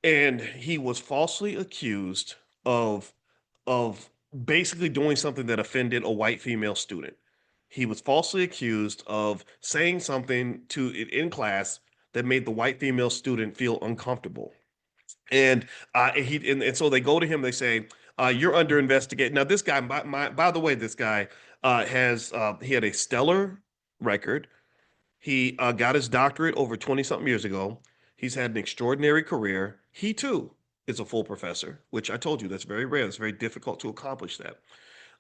and he was falsely accused of of basically doing something that offended a white female student. He was falsely accused of saying something in class that made the white female student feel uncomfortable. And so they go to him. They say, "You're under investigation." Now, this guy, by the way, this guy has he had a stellar record. He got his doctorate over 20 something years ago. He's had an extraordinary career. He too is a full professor, which I told you that's very rare. It's very difficult to accomplish that.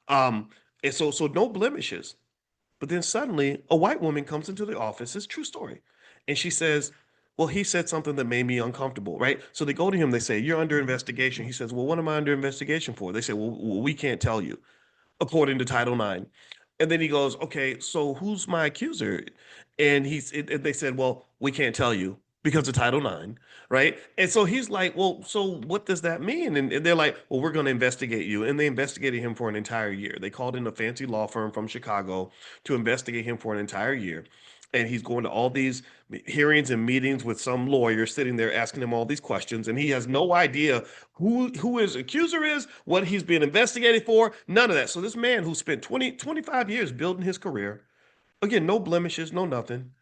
Um, and so no blemishes. But then suddenly a white woman comes into the office. It's a true story. And she says, "Well, he said something that made me uncomfortable," right? So they go to him, they say, "You're under investigation." He says, "Well, what am I under investigation for?" They say, "Well, we can't tell you according to Title IX." And then he goes, "Okay, so who's my accuser?" And they said, "Well, we can't tell you because of Title IX, right?" And so he's like, "Well, so what does that mean?" And they're like, "Well, we're going to investigate you." And they investigated him for an entire year. They called in a fancy law firm from Chicago to investigate him for an entire year. And he's going to all these hearings and meetings with some lawyer sitting there asking him all these questions. And he has no idea who his accuser is, what he's being investigated for, none of that. So this man who spent 25 years building his career, again, no blemishes, no nothing,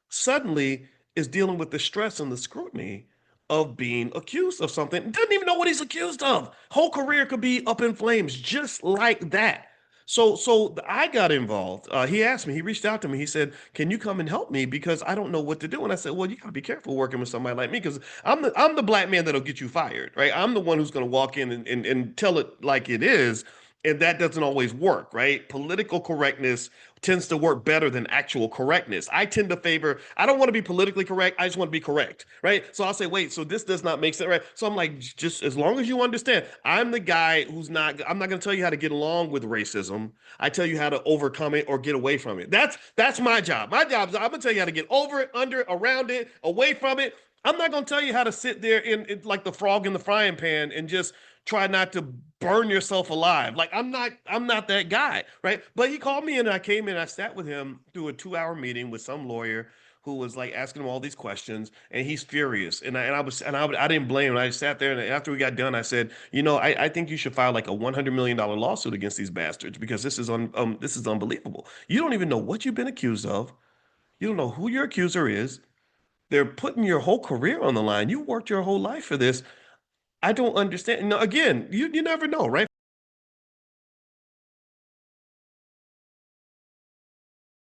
suddenly is dealing with the stress and the scrutiny of being accused of something. Doesn't even know what he's accused of. Whole career could be up in flames just like that. So I got involved. He asked me, he reached out to me. He said, "Can you come and help me because I don't know what to do?" And I said, "Well, you gotta be careful working with somebody like me because I'm the black man that'll get you fired, right? I'm the one who's gonna walk in and tell it like it is." And that doesn't always work, right? Political correctness tends to work better than actual correctness. I tend to favor, I don't want to be politically correct. I just want to be correct, right? So I'll say, "Wait, so this does not make sense," right? So I'm like, just as long as you understand, I'm the guy I'm not going to tell you how to get along with racism. I tell you how to overcome it or get away from it. That's my job. My job is I'm going to tell you how to get over it, under it, around it, away from it. I'm not going to tell you how to sit there in like the frog in the frying pan and just try not to burn yourself alive. Like I'm not that guy, right? But he called me and I came in, I sat with him through a 2 hour meeting with some lawyer who was like asking him all these questions and he's furious. I didn't blame him. I sat there and after we got done, I said, I think you should file like a $100 million lawsuit against these bastards because this is unbelievable. You don't even know what you've been accused of. You don't know who your accuser is. They're putting your whole career on the line. You worked your whole life for this. I don't understand. Now, again, you never know, right?